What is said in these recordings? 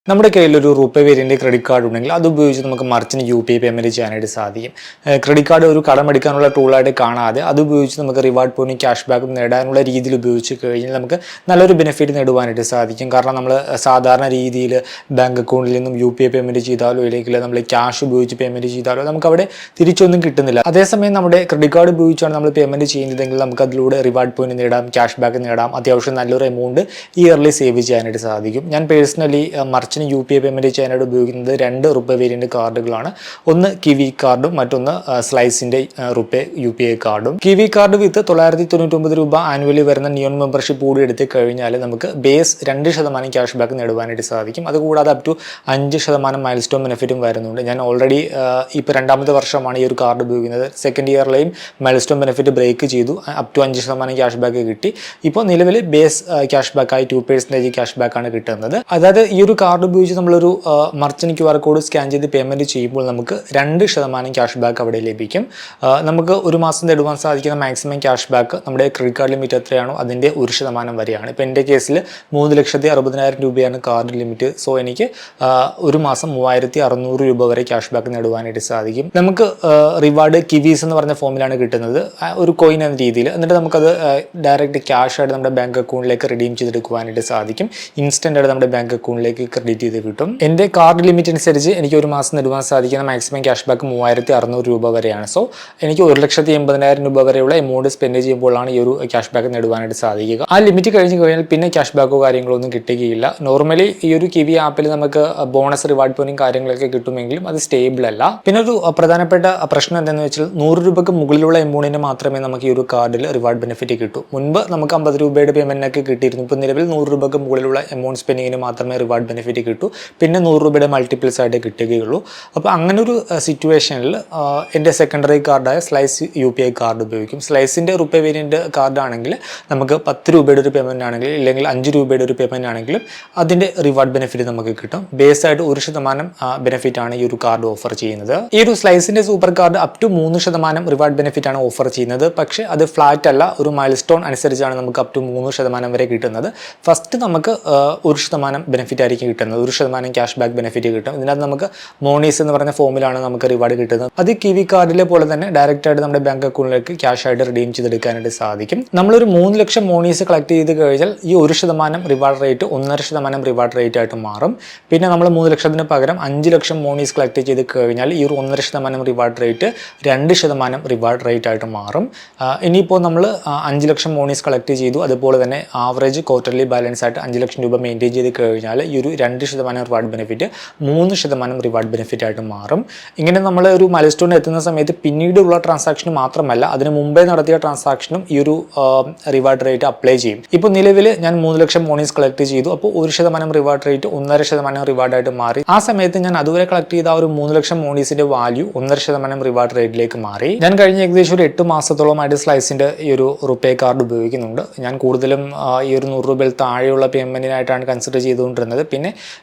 നമ്മുടെ കയ്യിൽ ഒരു റുപ്പേ വേരിയൻ്റ് ക്രെഡിറ്റ് കാർഡ് ഉണ്ടെങ്കിൽ അത് ഉപയോഗിച്ച് നമുക്ക് മർച്ചന്റ് UPI പേയ്മെൻറ്റ് ചെയ്യാനായിട്ട് സാധിക്കും. ക്രെഡിറ്റ് കാർഡ് ഒരു കടമെടുക്കാനുള്ള ടൂളായിട്ട് കാണാതെ അത് ഉപയോഗിച്ച് നമുക്ക് റിവാർഡ് പോയിന്റും ക്യാഷ് ബാക്കും നേടാനുള്ള രീതിയിൽ ഉപയോഗിച്ച് കഴിഞ്ഞാൽ നമുക്ക് നല്ലൊരു ബെനിഫിറ്റ് നേടുവാനായിട്ട് സാധിക്കും. കാരണം നമ്മൾ സാധാരണ രീതിയിൽ ബാങ്ക് അക്കൗണ്ടിൽ നിന്നും UPI പേയ്മെൻറ്റ് ചെയ്താലോ അല്ലെങ്കിൽ നമ്മൾ ക്യാഷ് ഉപയോഗിച്ച് പേയ്മെൻറ്റ് ചെയ്താലോ നമുക്ക് അവിടെ തിരിച്ചൊന്നും കിട്ടുന്നില്ല. അതേസമയം നമ്മുടെ ക്രെഡിറ്റ് കാർഡ് ഉപയോഗിച്ചാണ് നമ്മൾ പേയ്മെൻറ്റ് ചെയ്യുന്നതെങ്കിൽ നമുക്ക് അതിലൂടെ റിവാർഡ് പോയിന്റ് നേടാം, ക്യാഷ് ബാക്ക് നേടാം, അത്യാവശ്യം നല്ലൊരു എമൗണ്ട് ഇയർലി സേവ് ചെയ്യാനായിട്ട് സാധിക്കും. ഞാൻ പേഴ്സണലി മർച്ചന്റ് UPI പേയ്മെൻറ്റ് ചെയ്യാനായിട്ട് ഉപയോഗിക്കുന്നത് 2 റുപ്പേ വേരിയൻ്റ് കാർഡുകളാണ്. ഒന്ന് കിവി കാർഡും മറ്റൊന്ന് സ്ലൈസിൻ്റെ റുപ്പേ UPI കാർഡും. കിവി കാർഡ് വിത്ത് 999 രൂപ ആനുവലി വരുന്ന നിയോൺ മെമ്പർഷിപ്പ് കൂടി എടുത്ത് കഴിഞ്ഞാൽ നമുക്ക് ബേസ് 2% ക്യാഷ് ബാക്ക് നേടുവാനായിട്ട് സാധിക്കും. അതുകൂടാതെ അപ് ടു 5% മൈൽ സ്റ്റോൺ ബെനിഫിറ്റും വരുന്നുണ്ട്. ഞാൻ ഓൾറെഡി ഇപ്പോൾ 2ാമത്തെ വർഷമാണ് ഈ ഒരു കാർഡ് ഉപയോഗിക്കുന്നത്. സെക്കൻഡ് ഇയറിലെയും മൈൽ സ്റ്റോൺ ബെനിഫിറ്റ് ബ്രേക്ക് ചെയ്തു, അപ് ടു 5% ക്യാഷ് ബാക്ക് കിട്ടി. ഇപ്പോൾ നിലവിൽ ബേസ് ക്യാഷ് ബാക്കായി 2% ക്യാഷ് ബാക്കാണ് കിട്ടുന്നത്. അതായത് ഈ ഒരു കാർഡ് ഉപയോഗിച്ച് നമ്മളൊരു മർച്ചന്റ് QR കോഡ് സ്കാൻ ചെയ്ത് പേയ്മെൻറ്റ് ചെയ്യുമ്പോൾ നമുക്ക് 2% ക്യാഷ് ബാക്ക് അവിടെ ലഭിക്കും. നമുക്ക് ഒരു മാസം നേടുവാൻ സാധിക്കുന്ന മാക്സിമം ക്യാഷ് ബാക്ക് നമ്മുടെ ക്രെഡിറ്റ് കാർഡ് ലിമിറ്റ് എത്രയാണോ അതിൻ്റെ 1% വരെയാണ്. ഇപ്പോൾ എൻ്റെ കേസിൽ 3,60,000 രൂപയാണ് കാർഡ് ലിമിറ്റ്. സോ എനിക്ക് ഒരു മാസം 3,600 രൂപ വരെ ക്യാഷ് ബാക്ക് നേടുവാനായിട്ട് സാധിക്കും. നമുക്ക് റിവാർഡ് കിവീസ് എന്ന് പറഞ്ഞ ഫോമിലാണ് കിട്ടുന്നത്, ഒരു കോയിൻ എന്ന രീതിയിൽ. എന്നിട്ട് നമുക്കത് ഡയറക്റ്റ് ക്യാഷ് ആയിട്ട് നമ്മുടെ ബാങ്ക് അക്കൗണ്ടിലേക്ക് റിഡീം ചെയ്തെടുക്കുവാനായിട്ട് സാധിക്കും. ഇൻസ്റ്റൻ്റ് ആയിട്ട് നമ്മുടെ ബാങ്ക് അക്കൗണ്ടിലേക്ക് ക്രെഡിറ്റ് ചെയ്ത് കിട്ടും. എൻ്റെ കാർഡ് ലിമിറ്റ് അനുസരിച്ച് എനിക്ക് ഒരു മാസം നേടുവാൻ സാധിക്കുന്ന മാക്സിമം ക്യാഷ് ബാക്ക് 3,600 രൂപ വരെയാണ്. സോ എനിക്ക് 1,80,000 രൂപ വരെയുള്ള എമൗണ്ട് സ്പെൻഡ് ചെയ്യുമ്പോഴാണ് ഈ ഒരു ക്യാഷ് ബാക്ക് നേടുവാനായിട്ട് സാധിക്കുക. ആ ലിമിറ്റ് കഴിഞ്ഞ് കഴിഞ്ഞാൽ പിന്നെ ക്യാഷ് ബാക്കോ കാര്യങ്ങളോ ഒന്നും കിട്ടുകയില്ല. നോർമലി ഈ ഒരു കിവി ആപ്പിൽ നമുക്ക് ബോണസ് റിവാർഡ് പോയിന്റും കാര്യങ്ങളൊക്കെ കിട്ടുമെങ്കിലും അത് സ്റ്റേബിൾ അല്ല. പിന്നെ ഒരു പ്രധാനപ്പെട്ട പ്രശ്നം എന്താണെന്ന് വെച്ചാൽ 100 രൂപയ്ക്ക് മുകളിലുള്ള എമൗണ്ടിന് മാത്രമേ നമുക്ക് ഈ ഒരു കാർഡിൽ റിവാർഡ് ബെനിഫിറ്റ് കിട്ടൂ. മുൻപ് നമുക്ക് 50 രൂപയുടെ പേയ്മെന്റിനൊക്കെ കിട്ടിയിരുന്നു. ഇപ്പോൾ നിലവിൽ 100 രൂപയ്ക്ക് മുകളിലുള്ള എമൗണ്ട് സ്പെൻഡിങ്ങിന് മാത്രമേ റിവാർഡ് ബെനിഫിറ്റ് കിട്ടൂ. പിന്നെ 100 രൂപയുടെ മൾട്ടിപ്പിൾസ് ആയിട്ട് കിട്ടുകയുള്ളൂ. അപ്പോൾ അങ്ങനെ ഒരു സിറ്റുവേഷനിൽ എൻ്റെ സെക്കൻഡറി കാർഡായ സ്ലൈസ് UPI കാർഡ് ഉപയോഗിക്കും. സ്ലൈസിൻ്റെ റുപ്പേ വേരിയൻ്റ് കാർഡാണെങ്കിൽ നമുക്ക് 10 രൂപയുടെ ഒരു പേയ്മെൻറ്റ് ആണെങ്കിൽ ഇല്ലെങ്കിൽ 5 രൂപയുടെ ഒരു പേയ്മെൻറ്റ് ആണെങ്കിലും അതിൻ്റെ റിവാർഡ് ബെനിഫിറ്റ് നമുക്ക് കിട്ടും. ബേസായിട്ട് 1% ബെനിഫിറ്റ് ആണ് ഈ ഒരു കാർഡ് ഓഫർ ചെയ്യുന്നത്. ഈ ഒരു സ്ലൈസിൻ്റെ super card up to 3% reward benefit ആണ് ഓഫർ ചെയ്യുന്നത്. പക്ഷേ അത് ഫ്ലാറ്റ് അല്ല, ഒരു മൈൽ സ്റ്റോൺ അനുസരിച്ചാണ് നമുക്ക് അപ് ടു 3% വരെ കിട്ടുന്നത്. ഫസ്റ്റ് നമുക്ക് 1% ബെനിഫിറ്റ് ആയിരിക്കും കിട്ടുന്നത്, 1% ക്യാഷ് ബാക്ക് ബെനിഫിറ്റ് കിട്ടും. ഇതിനകത്ത് നമുക്ക് മോണീസ് എന്ന് പറഞ്ഞ ഫോമിലാണ് നമുക്ക് റിവാർഡ് കിട്ടുന്നത്. അത് കിവി കാർഡിലെ പോലെ തന്നെ ഡയറക്റ്റ് ആയിട്ട് നമ്മുടെ ബാങ്ക് അക്കൗണ്ടിലേക്ക് ക്യാഷ് ആയിട്ട് റിഡീം ചെയ്തെടുക്കാനായിട്ട് സാധിക്കും. നമ്മളൊരു 3 ലക്ഷം മോണീസ് കളക്ട് ചെയ്ത് കഴിഞ്ഞാൽ ഈ 1% റിവാർഡ് റേറ്റ് 1.5% റിവാർഡ് റേറ്റ് ആയിട്ട് മാറും. പിന്നെ നമ്മൾ 3 ലക്ഷത്തിന് പകരം 5 ലക്ഷം മോണീസ് കളക്ട് ചെയ്ത് കഴിഞ്ഞാൽ ഈ ഒരു 1.5% റിവാർഡ് റേറ്റ് 2% റിവാർഡ് റേറ്റ് ആയിട്ട് മാറും. ഇനിയിപ്പോൾ നമ്മൾ 5 ലക്ഷം മോണീസ് കളക്ട് ചെയ്തു, അതുപോലെ തന്നെ ആവറേജ് ക്വാർട്ടർലി ബാലൻസ് ആയിട്ട് 5 ലക്ഷം രൂപ മെയിൻറ്റെയിൻ ചെയ്ത് കഴിഞ്ഞാൽ ഈ ഒരു 2% റിവാർഡ് ബെനിഫിറ്റ് 3% റിവാർഡ് ബെനിഫിറ്റ് ആയിട്ട് മാറും. ഇങ്ങനെ നമ്മൾ ഒരു മൈൽ സ്റ്റോണിൽ എത്തുന്ന സമയത്ത് പിന്നീടുള്ള ട്രാൻസാക്ഷൻ മാത്രമല്ല, അതിന് മുമ്പേ നടത്തിയ ട്രാൻസാക്ഷനും ഈ ഒരു റിവാർഡ് റേറ്റ് അപ്ലൈ ചെയ്യും. ഇപ്പോൾ നിലവിൽ ഞാൻ 3 ലക്ഷം മോണീസ് കളക്ട് ചെയ്തു, അപ്പോൾ 1% റിവാർഡ് റേറ്റ് 1.5% റിവാർഡായിട്ട് മാറി. ആ സമയത്ത് ഞാൻ അതുവരെ കളക്ട് ചെയ്ത ഒരു 3 ലക്ഷം മോണീസിന്റെ വാല്യൂ 1.5% റിവാർഡ് റേറ്റിലേക്ക് മാറി. ഞാൻ കഴിഞ്ഞ ഏകദേശം ഒരു 8 മാസത്തോളമായിട്ട് സ്ലൈസിന്റെ ഈ ഒരു റുപ്പേ കാർഡ് ഉപയോഗിക്കുന്നുണ്ട്. ഞാൻ കൂടുതലും ഈ ഒരു 100 രൂപയിൽ താഴെയുള്ള പേയ്മെന്റിനായിട്ടാണ് കൺസിഡർ ചെയ്തുകൊണ്ടിരുന്നത്. പിന്നെ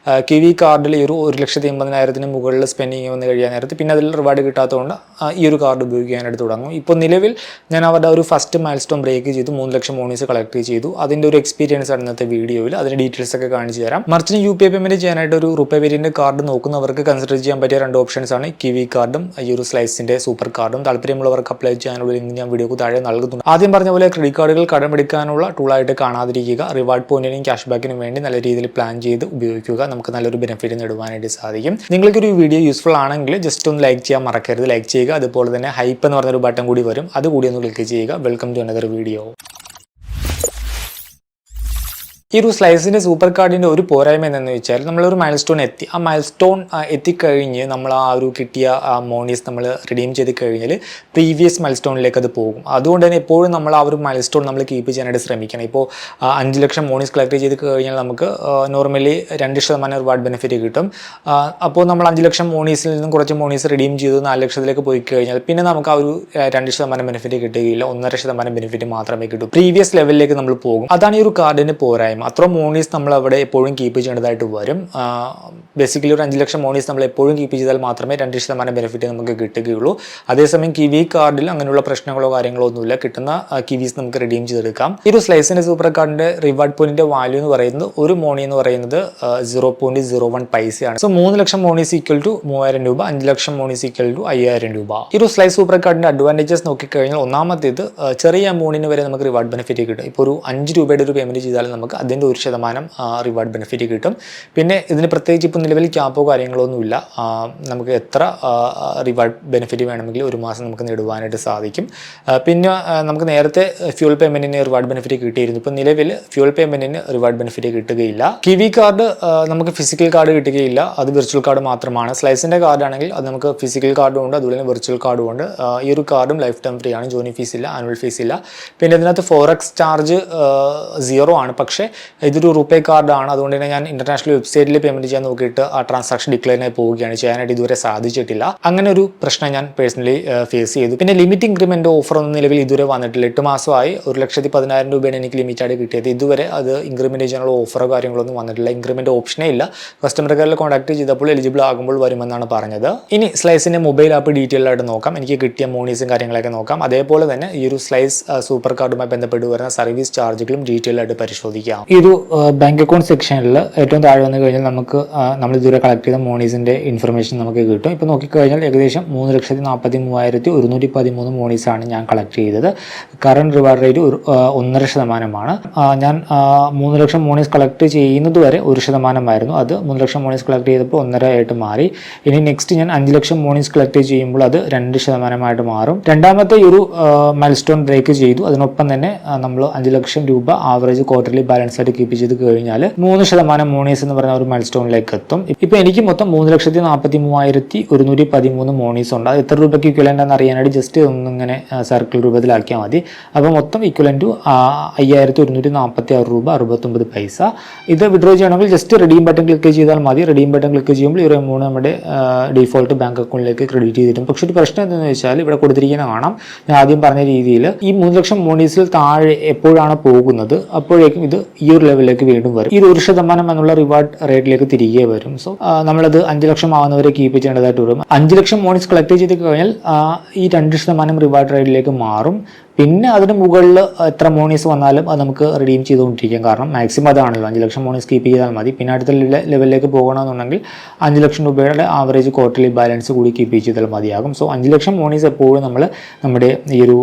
കിവി കാർഡിൽ ഈ ഒരു 1,80,000 മുകളിൽ സ്പെൻഡിങ് വന്ന് കഴിയാൻ നേരത്ത് പിന്നെ അതിൽ റിവാർഡ് കിട്ടാത്തതുകൊണ്ട് ഈ ഒരു കാർഡ് ഉപയോഗിക്കാനായിട്ട് തുടങ്ങും. ഇപ്പോൾ നിലവിൽ ഞാൻ അവരുടെ ഒരു ഫസ്റ്റ് മൈൽ സ്റ്റോൺ ബ്രേക്ക് ചെയ്തു, 3 ലക്ഷം മോണീസ് കളക്ട് ചെയ്തു. അതിൻ്റെ ഒരു എക്സ്പീരിയൻസ് ആണ് ഇന്നത്തെ വീഡിയോയിൽ. അതിൻ്റെ ഡീറ്റെയിൽസ് ഒക്കെ കാണിച്ചു തരാം. മർച്ചന്റ് UPI പേയ്മെന്റ് ചെയ്യാനായിട്ട് ഒരു റുപ്പേ വേരിയന്റ് കാർഡ് നോക്കുന്നവർക്ക് കൺസിഡർ ചെയ്യാൻ പറ്റിയ 2 ഓപ്ഷൻസ് ആണ് കിവി കാർഡും ഈ ഒരു സ്ലൈസിന്റെ സൂപ്പർ കാർഡും. താല്പര്യമുള്ളവർക്ക് അപ്ലൈ ചെയ്യാനുള്ള ലിങ്ക് ഞാൻ വീഡിയോക്ക് താഴെ നൽകുന്നുണ്ട്. ആദ്യം പറഞ്ഞ പോലെ ക്രെഡിറ്റ് കാർഡുകൾ കടമെടുക്കാനുള്ള ടൂളായിട്ട് കാണാതിരിക്കുക. റിവാർഡ് പോയിന്റിനും ക്യാഷ് ബാക്കിനും വേണ്ടി നല്ല രീതിയിൽ പ്ലാൻ ചെയ്ത് ഉപയോഗിക്കുക. നമുക്ക് നല്ലൊരു ബെനിഫിറ്റ് നേടുവാനായിട്ട് സാധിക്കും. നിങ്ങൾക്കൊരു വീഡിയോ യൂസ്ഫുൾ ആണെങ്കിൽ ജസ്റ്റ് ഒന്ന് ലൈക്ക് ചെയ്യാൻ മറക്കരുത്. ലൈക്ക് ചെയ്യുക. അതുപോലെ തന്നെ ഹൈപ്പ് എന്ന് പറഞ്ഞൊരു ബട്ടൺ കൂടി വരും, അതുകൂടി ഒന്ന് ക്ലിക്ക് ചെയ്യുക. Welcome to another video. ഈ ഒരു സ്ലൈസിൻ്റെ സൂപ്പർ കാർഡിൻ്റെ ഒരു പോരായ്മ എന്താണെന്ന് വെച്ചാൽ നമ്മളൊരു മൈൽ സ്റ്റോൺ എത്തി, ആ മൈൽ സ്റ്റോൺ എത്തിക്കഴിഞ്ഞ് നമ്മൾ ആ ഒരു കിട്ടിയ മോണീസ് നമ്മൾ റിഡീം ചെയ്ത് കഴിഞ്ഞാൽ പ്രീവിയസ് മൈൽ സ്റ്റോണിലേക്ക് അത് പോകും. അതുകൊണ്ട് തന്നെ എപ്പോഴും നമ്മൾ ആ ഒരു മൈൽ സ്റ്റോൺ നമ്മൾ കീപ്പ് ചെയ്യാനായിട്ട് ശ്രമിക്കണം. ഇപ്പോൾ 5 ലക്ഷം മോണീസ് കളക്ട് ചെയ്ത് കഴിഞ്ഞാൽ നമുക്ക് നോർമലി 2% റിവാർഡ് ബെനിഫിറ്റ് കിട്ടും. അപ്പോൾ നമ്മൾ 5 ലക്ഷം മോണീസിൽ നിന്നും കുറച്ച് മോണീസ് റിഡീം ചെയ്ത് 4 ലക്ഷത്തിലേക്ക് പോയി കഴിഞ്ഞാൽ പിന്നെ നമുക്ക് ആ ഒരു 2% ബെനിഫിറ്റ് കിട്ടുകയില്ല, 1.5% ബെനിഫിറ്റ് മാത്രമേ കിട്ടൂ. പ്രീവിയസ് ലെവലിലേക്ക് നമ്മൾ പോകും. അതാണ് ഈ ഒരു കാർഡിൻ്റെ പോരായ്മ. അത്ര മോണീസ് നമ്മൾ അവിടെ എപ്പോഴും കീപ്പ് ചെയ്യേണ്ടതായിട്ട് വരും. ബേസിക്കലി ഒരു 5 ലക്ഷം മോണീസ് നമ്മൾ എപ്പോഴും കീപ്പ് ചെയ്താൽ മാത്രമേ 2% ബെനിഫിറ്റ് നമുക്ക് കിട്ടുകയുള്ളൂ. അതേസമയം കിവി കാർഡിൽ അങ്ങനെയുള്ള പ്രശ്നങ്ങളോ കാര്യങ്ങളോ ഒന്നുമില്ല, കിട്ടുന്ന കിവീസ് നമുക്ക് റിഡീം ചെയ്തെടുക്കാം. ഈ ഒരു സ്ലൈസിൻ്റെ സൂപ്പർ കാർഡിൻ്റെ റിവാർഡ് പോയിന്റിൻ്റെ വാല്യൂ എന്ന് പറയുന്നത് ഒരു മോണി എന്ന് പറയുന്നത് 0.01 പൈസയാണ്. സോ 3 ലക്ഷം മോണീസ് ഈക്വൽ ടു 3000 രൂപ, 5 ലക്ഷം മോണീസ് ഈക്വൽ ടു 5000 രൂപ. ഈ ഒരു സ്ലൈസ് സൂപ്പർ കാർഡിൻ്റെ അഡ്വാൻറ്റേജസ് നോക്കിക്കഴിഞ്ഞാൽ ഒന്നാമത്തേത് ചെറിയ എമൗണ്ടിന് വരെ നമുക്ക് റിവാർഡ് ബെനിഫിറ്റ് കിട്ടും. ഇപ്പോൾ ഒരു 5 രൂപയുടെ ഒരു പേയ്മെൻറ്റ് ചെയ്താൽ നമുക്ക് അതിൻ്റെ 1% റിവാർഡ് ബെനിഫിറ്റ് കിട്ടും. പിന്നെ ഇതിന് പ്രത്യേകിച്ച് ഇപ്പോൾ നിലവിൽ ക്യാപ്പോ കാര്യങ്ങളോ ഒന്നുമില്ല. നമുക്ക് എത്ര റിവാർഡ് ബെനിഫിറ്റ് വേണമെങ്കിൽ ഒരു മാസം നമുക്ക് നേടുവാനായിട്ട് സാധിക്കും. പിന്നെ നമുക്ക് നേരത്തെ ഫ്യൂൽ പേയ്മെൻറ്റിന് റിവാർഡ് ബെനിഫിറ്റ് കിട്ടിയിരുന്നു. ഇപ്പോൾ നിലവിൽ ഫ്യൂൽ പേയ്മെൻറ്റിന് റിവാർഡ് ബെനിഫിറ്റ് കിട്ടുകയില്ല. കിവി കാർഡ് നമുക്ക് ഫിസിക്കൽ കാർഡ് കിട്ടുകയില്ല, അത് വിർച്വൽ കാർഡ് മാത്രമാണ്. സ്ലൈസിൻ്റെ കാർഡാണെങ്കിൽ അത് നമുക്ക് ഫിസിക്കൽ കാർഡും ഉണ്ട്, അതുപോലെ തന്നെ വിർച്വൽ കാർഡും ഉണ്ട്. ഈ ഒരു കാർഡും ലൈഫ് ടൈം ഫ്രീ ആണ്, ജോയിനിങ് ഫീസ് ഇല്ല, ആനുവൽ ഫീസ് ഇല്ല. പിന്നെ ഇതിനകത്ത് ഫോറക്സ് ചാർജ് 0 ആണ്. പക്ഷേ ഇതൊരു റുപേ കാർഡാണ്, അതുകൊണ്ട് തന്നെ ഞാൻ ഇന്റർനാഷണൽ വെബ്സൈറ്റിൽ പേയ്മെൻറ്റ് ചെയ്യാൻ നോക്കിയിട്ട് ആ ട്രാൻസാക്ഷൻ ഡിക്ലൈൻ ആയി പോവുകയാണ്, ചെയ്യാനായിട്ട് ഇതുവരെ സാധിച്ചിട്ടില്ല. അങ്ങനെ ഒരു പ്രശ്നം ഞാൻ പേഴ്സണലി ഫേസ് ചെയ്തു. പിന്നെ ലിമിറ്റ് ഇൻക്രിമെൻറ്റ് ഓഫർ ഒന്നും നിലവിൽ ഇതുവരെ വന്നിട്ടില്ല. 8 മാസമായി 1,10,000 രൂപയാണ് എനിക്ക് ലിമിറ്റായിട്ട് കിട്ടിയത്. ഇതുവരെ അത് ഇൻക്രിമെൻറ്റ് ചെയ്യാനുള്ള ഓഫറോ കാര്യങ്ങളൊന്നും വന്നിട്ടില്ല. ഇൻക്രിമെൻറ്റ് ഓപ്ഷനേ ഇല്ല. കസ്റ്റമർ കെയറിൽ കോൺടാക്ട് ചെയ്തപ്പോൾ എലിജിബിൾ ആകുമ്പോൾ വരുമെന്നാണ് പറഞ്ഞത്. ഇനി സ്ലൈസിൻ്റെ മൊബൈൽ ആപ്പ് ഡീറ്റെയിൽ ആയിട്ട് നോക്കാം, എനിക്ക് കിട്ടിയ മോണീസും കാര്യങ്ങളൊക്കെ നോക്കാം. അതേപോലെ തന്നെ ഈ ഒരു സ്ലൈസ് സൂപ്പർ കാർഡുമായി ബന്ധപ്പെട്ട് വരുന്ന സർവീസ് ചാർജുകളും ഡീറ്റെയിൽ ആയിട്ട് പരിശോധിക്കാം. ഈ ഒരു ബാങ്ക് അക്കൗണ്ട് സെക്ഷനിൽ ഏറ്റവും താഴെ വന്നു കഴിഞ്ഞാൽ നമുക്ക് നമ്മൾ ഇതുവരെ കളക്ട് ചെയ്ത മോണീസിൻ്റെ ഇൻഫർമേഷൻ നമുക്ക് കിട്ടും. ഇപ്പോൾ നോക്കിക്കഴിഞ്ഞാൽ ഏകദേശം 3,43,113 മോണീസാണ് ഞാൻ കളക്ട് ചെയ്തത്. Current reward rate 1.5%. ഞാൻ 3 ലക്ഷം മോണീസ് കളക്ട് ചെയ്യുന്നത് വരെ 1% അത് 3 ലക്ഷം മോണീസ് കളക്ട് ചെയ്തപ്പോൾ 1.5 ആയിട്ട് മാറി. ഇനി നെക്സ്റ്റ് ഞാൻ 5 ലക്ഷം മോണീസ് കളക്ട് ചെയ്യുമ്പോൾ അത് 2% മാറും. രണ്ടാമത്തെ ഈ ഒരു മൈൽ സ്റ്റോൺ ബ്രേക്ക് ചെയ്തു. അതിനൊപ്പം തന്നെ നമ്മൾ 5 ലക്ഷം രൂപ ആവറേജ് ക്വാർട്ടർലി ബാലൻസ് ആയിട്ട് കീപ്പ് ചെയ്ത് കഴിഞ്ഞാൽ 3% മോണീസ് എന്ന് പറഞ്ഞ ഒരു മൈൽ സ്റ്റോണിലേക്ക് എത്തും. ഇപ്പോൾ എനിക്ക് മൊത്തം 3,43,113 മോണീസ് ഉണ്ട്. അത് എത്ര രൂപയ്ക്ക് ഇക്വലൻ്റ് എന്ന് അറിയാനായിട്ട് ജസ്റ്റ് ഒന്നിങ്ങനെ സർക്കിൾ രൂപത്തിലാക്കിയാൽ മതി. അപ്പോൾ മൊത്തം ഇക്വലൻ്റ് ടു 5,146 രൂപ 69 പൈസ. ഇത് വിഡ്രോ ചെയ്യണമെങ്കിൽ ജസ്റ്റ് റെഡീം ബട്ടൺ ക്ലിക്ക് ചെയ്താൽ മതി. റെഡീം ബട്ടൺ ക്ലിക്ക് ചെയ്യുമ്പോൾ ഈ ഒരു എമൗണ്ട് നമ്മുടെ ഡിഫോൾട്ട് ബാങ്ക് അക്കൗണ്ടിലേക്ക് ക്രെഡിറ്റ് ചെയ്തിട്ടും. പക്ഷേ ഒരു പ്രശ്നം എന്താണെന്ന് വെച്ചാൽ ഇവിടെ കൊടുത്തിരിക്കുന്ന കാണാം, ഞാൻ ആദ്യം പറഞ്ഞ രീതിയിൽ ഈ 3 ലക്ഷം മോണീസിൽ താഴെ എപ്പോഴാണ് പോകുന്നത് അപ്പോഴേക്കും ഇത് ഈ ഒരു ലെവലിലേക്ക് വീണ്ടും വരും. ഈ 1% എന്നുള്ള റിവാർഡ് റേറ്റിലേക്ക് തിരികെ വരും. സോ നമ്മളത് 5 ലക്ഷം ആവുന്നവരെ കീപ്പ് ചെയ്യേണ്ടതായിട്ട് വരും. 5 ലക്ഷം മോണീസ് കളക്ട് ചെയ്ത് കഴിഞ്ഞാൽ ഈ 2% റിവാർഡ് റേറ്റിലേക്ക് മാറും. പിന്നെ അതിന് മുകളിൽ എത്ര മോണീസ് വന്നാലും അത് നമുക്ക് റിഡീം ചെയ്തുകൊണ്ടിരിക്കാം. കാരണം മാക്സിമം അതാണല്ലോ, 5 ലക്ഷം മോണീസ് കീപ്പ് ചെയ്താൽ മതി. പിന്നെ അടുത്ത ലെവലിലേക്ക് പോകണമെന്നുണ്ടെങ്കിൽ 5 ലക്ഷം രൂപയുടെ ആവറേജ് ക്വാർട്ടർലി ബാലൻസ് കൂടി കീപ്പ് ചെയ്താൽ മതിയാകും. സോ 5 ലക്ഷം മോണീസ് എപ്പോഴും നമ്മൾ നമ്മുടെ ഈ ഒരു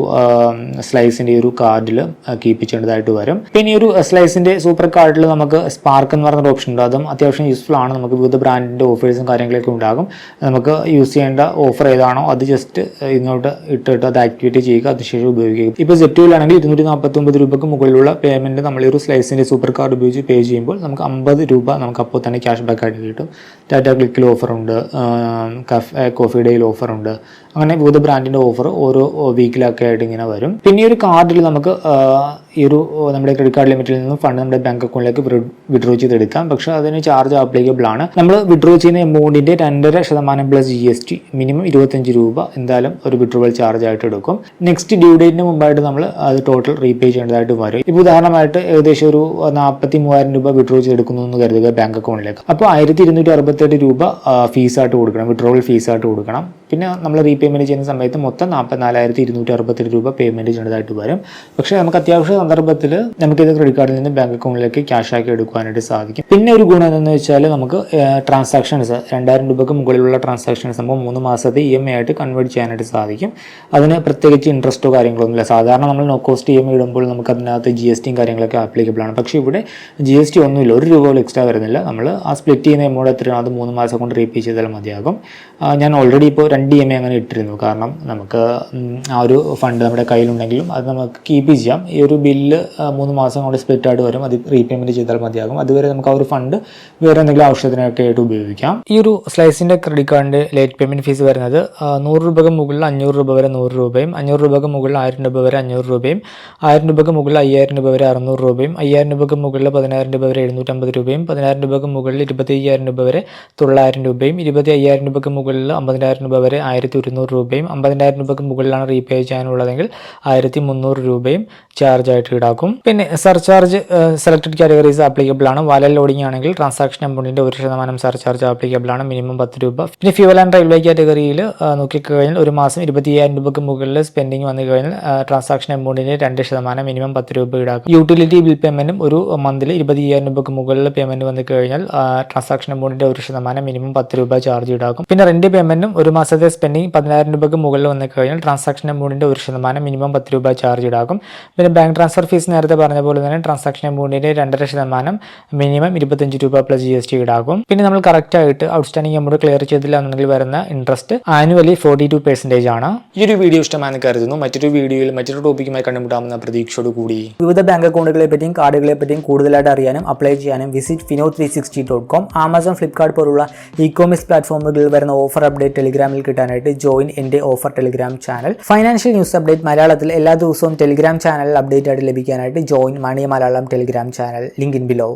സ്ലൈസിൻ്റെ ഒരു കാർഡിൽ കീപ്പ് ചെയ്യേണ്ടതായിട്ട് വരും. പിന്നെ ഈ ഒരു സ്ലൈസിൻ്റെ സൂപ്പർ കാർഡിൽ നമുക്ക് സ്പാർക്ക് എന്ന് പറഞ്ഞൊരു ഓപ്ഷൻ ഉണ്ട്. അതും അത്യാവശ്യം യൂസ്ഫുൾ ആണ്. നമുക്ക് വിവിധ ബ്രാൻഡിൻ്റെ ഓഫേഴ്സും കാര്യങ്ങളൊക്കെ ഉണ്ടാകും. നമുക്ക് യൂസ് ചെയ്യേണ്ട ഓഫർ ഏതാണോ അത് ജസ്റ്റ് ഇതിനോട്ട് ഇട്ടിട്ട് അത് ആക്ടിവേറ്റ് ചെയ്യുക, അതിനുശേഷം ഉപയോഗിക്കുക. ഇപ്പോൾ സെറ്റുവിലാണെങ്കിൽ 249 രൂപയ്ക്ക് മുകളിലുള്ള പേയ്മെൻറ്റ് നമ്മൾ ഈ ഒരു സ്ലൈസിൻ്റെ സൂപ്പർ കാർഡ് ഉപയോഗിച്ച് പേ ചെയ്യുമ്പോൾ നമുക്ക് 50 രൂപ നമുക്ക് അപ്പോൾ തന്നെ ക്യാഷ് ബാക്ക് ആയിട്ട് കിട്ടും. ടാറ്റ ക്ലിക്കിൽ ഓഫറുണ്ട്, കോഫി ഡേയിൽ ഓഫറുണ്ട്. അങ്ങനെ വിവിധ ബ്രാൻഡിൻ്റെ ഓഫർ ഓരോ വീക്കിലൊക്കെ ആയിട്ട് ഇങ്ങനെ വരും. പിന്നെ ഈ ഒരു കാർഡിൽ നമുക്ക് ഈ ഒരു നമ്മുടെ ക്രെഡിറ്റ് കാർഡ് ലിമിറ്റിൽ നിന്നും ഫണ്ട് നമ്മുടെ ബാങ്ക് അക്കൗണ്ടിലേക്ക് വിഡ്രോ ചെയ്തെടുക്കാം. പക്ഷേ അതിന് ചാർജ് ആപ്ലിക്കബിൾ ആണ്. നമ്മൾ വിഡ്രോ ചെയ്യുന്ന എമൗണ്ടിൻ്റെ 2.5% പ്ലസ് GST മിനിമം 25 രൂപ എന്തായാലും ഒരു വിഡ്രോവൽ ചാർജ് ആയിട്ട് എടുക്കും. നെക്സ്റ്റ് ഡ്യൂ ഡേറ്റിന് മുമ്പായിട്ട് നമ്മൾ അത് ടോട്ടൽ റീപേ ചെയ്യേണ്ടതായിട്ട് വരും. ഇപ്പോൾ ഉദാഹരണമായിട്ട് ഏകദേശം ഒരു 43,000 രൂപ വിഡ്രോ ചെയ്തെടുക്കുന്നു എന്ന് കരുതുക ബാങ്ക് അക്കൗണ്ടിലേക്ക്. അപ്പോൾ 1,268 രൂപ ഫീസായിട്ട് കൊടുക്കണം, വിഡ്രോവൽ ഫീസായിട്ട് കൊടുക്കണം. പിന്നെ നമ്മൾ റീപേയ്മെൻറ്റ് ചെയ്യുന്ന സമയത്ത് മൊത്തം 44,268 രൂപ പേയ്മെൻറ്റ് ചെയ്യേണ്ടതായിട്ട് വരും. പക്ഷേ നമുക്ക് അത്യാവശ്യ സന്ദർഭത്തിൽ നമുക്കിത് ക്രെഡിറ്റ് കാർഡിൽ നിന്ന് ബാങ്ക് അക്കൗണ്ടിലേക്ക് ക്യാഷ് ആക്കി എടുക്കാനായിട്ട് സാധിക്കും. പിന്നെ ഒരു ഗുണം എന്താണെന്ന് വെച്ചാൽ നമുക്ക് ട്രാൻസാക്ഷൻസ് 2,000 രൂപയ്ക്ക് മുകളിലുള്ള ട്രാൻസാക്ഷൻസ് നമുക്ക് 3 മാസത്തെ EMI ആയിട്ട് കൺവേർട്ട് ചെയ്യാനായിട്ട് സാധിക്കും. അതിന് പ്രത്യേകിച്ച് ഇൻട്രസ്റ്റോ കാര്യങ്ങളൊന്നുമില്ല. സാധാരണ നമ്മൾ നോ കോസ്റ്റ് EMI ഇടുമ്പോൾ നമുക്ക് അതിനകത്ത് GSTയും കാര്യങ്ങളൊക്കെ ആപ്ലിക്കബിൾ ആണ്. പക്ഷേ ഇവിടെ GST ഒന്നുമില്ല, 1 രൂപ പോലും എക്സ്ട്രാ വരുന്നില്ല. നമ്മൾ ആ സ്പ്ലിറ്റ് ചെയ്യുന്ന എമൗണ്ട് എത്രയാണ് അത് 3 മാസം കൊണ്ട് റീപേ ചെയ്താൽ മതിയാകും. ഞാൻ ഓൾറെഡി ഇപ്പോൾ 2 EMI അങ്ങനെ ഇട്ടിരുന്നു. കാരണം നമുക്ക് ആ ഒരു ഫണ്ട് നമ്മുടെ കയ്യിലുണ്ടെങ്കിലും അത് നമുക്ക് കീപ്പ് ചെയ്യാം. ഈ ഒരു ബില്ല് 3 മാസം കൊണ്ട് സ്പ്ലിറ്റ് ആയിട്ട് വരും, അത് റീപേയ്മെൻറ്റ് ചെയ്താൽ മതിയാകും. അതുവരെ നമുക്ക് ആ ഒരു ഫണ്ട് വേറെ എന്തെങ്കിലും ആവശ്യത്തിനൊക്കെ ആയിട്ട് ഉപയോഗിക്കാം. ഈ ഒരു സ്ലൈസിൻ്റെ ക്രെഡിറ്റ് കാർഡിൻ്റെ ലേറ്റ് പേയ്മെൻറ്റ് ഫീസ് വരുന്നത് 100 രൂപയ്ക്ക് മുകളിൽ 500 രൂപ വരെ 100 രൂപയും, 500 രൂപയ്ക്ക് മുകളിൽ 1000 രൂപ വരെ 500 രൂപയും, 1000 രൂപയ്ക്ക് മുകളിൽ 5000 രൂപ വരെ 600 രൂപയും, 5000 രൂപയ്ക്ക് മുകളിൽ 10000 രൂപ വരെ 750 രൂപയും, 10000 രൂപയ്ക്ക് മുകളിൽ 25,000 രൂപ വരെ 900 രൂപയും, 25,000 രൂപയ്ക്ക് മുകളിൽ 50,000 രൂപ വരെ വരെ 1100 രൂപയും 50,000 രൂപയ്ക്ക് മുകളിലാണ് റീപേ ചെയ്യാനുള്ളതെങ്കിൽ 1300 രൂപയും ചാർജ് ആയിട്ട് ഈടാക്കും. പിന്നെ സർചാർജ് സെലക്ടഡ് കാറ്റഗറീസ് ആപ്ലിക്കബിൾ ആണ്. വാലൽ ലോഡിംഗ് ആണെങ്കിൽ ട്രാൻസാക്ഷൻ എമൗണ്ടിന്റെ 1% സർചാർജ് ആപ്ലിക്കബിൾ ആണ്, മിനിമം 10 രൂപ. പിന്നെ ഫ്യൂവൽ ആൻഡ് റെയിൽവേ കാറ്റഗറിയിൽ നോക്കിക്കഴിഞ്ഞാൽ ഒരു മാസം 25,000 രൂപയ്ക്ക് മുകളിൽ സ്പെൻഡിങ് വന്നു കഴിഞ്ഞാൽ ട്രാൻസാക്ഷൻ എമൗണ്ടിന്റെ 2% മിനിമം 10 രൂപ ഈടാക്കും. യൂട്ടിലിറ്റി ബിൽ പേയ്മെന്റും ഒരു മന്തിൽ 25,000 രൂപയ്ക്ക് മുകളിൽ പേയ്മെന്റ് വന്നു കഴിഞ്ഞാൽ ട്രാൻസാക്ഷൻ എമൗണ്ടിന്റെ 1% മിനിമം 10 രൂപ ചാർജ് ഈടാക്കും. പിന്നെ റെന്റ് പേയ്മെന്റും ഒരു മാസത്തെ സ്പെൻഡിങ് 10,000 രൂപയ്ക്ക് മുകളിൽ വന്നു കഴിഞ്ഞാൽ ട്രാൻസാക്ഷൻ എമൗണ്ടിന്റെ 1% മിനിമം 10 രൂപ ചാർജ് ഈടാക്കും. പിന്നെ ബാങ്ക് ട്രാൻസ്ഫർ ഫീസ് നേരത്തെ പറഞ്ഞ പോലെ തന്നെ ട്രാൻസാക്ഷൻ എമൗണ്ടിന്റെ 2.5% മിനിമം 25 രൂപ പ്ലസ് GST ഈടാക്കും. പിന്നെ നമ്മൾ കറക്റ്റ് ആയിട്ട് ഔട്ട്സ്റ്റാൻഡിംഗ് എമൗണ്ട് ക്ലിയർ ചെയ്തില്ല എന്നുണ്ടെങ്കിൽ വരുന്ന ഇൻട്രസ്റ്റ് ആനുവലി 42% ആണ്. ഈ ഒരു വീഡിയോ ഇഷ്ടമാണെന്ന് കരുതുന്നു. മറ്റൊരു വീഡിയോയിൽ മറ്റൊരു ടോപ്പിക്കുമായി കണ്ടുമുട്ടാമെന്ന പ്രതീക്ഷയോട് കൂടി വിവിധ ബാങ്ക് അക്കൗണ്ടുകളെ പറ്റിയും കാർഡുകളെ പറ്റിയും കൂടുതലായിട്ട് അറിയാനും അപ്ലൈ ചെയ്യാനും വിസിറ്റ് fino360.com. ആമസോൺ, ഫ്ലിപ്കാർട്ട് പോലുള്ള ഇ-കോമേഴ്സ് പ്ലാറ്റ്ഫോമുകളിൽ വരുന്ന ഓഫർ അപ്ഡേറ്റ് ടെലിഗ്രാമിൽ കിട്ടാനായിട്ട് ജോയിൻ എൻ്റെ offer Telegram channel. Financial news update മലയാളത്തിൽ എല്ലാ ദിവസവും ടെലിഗ്രാം ചാനൽ അപ്ഡേറ്റ് ആയിട്ട് ലഭിക്കാനായിട്ട് join money Malayalam Telegram channel. Link in below.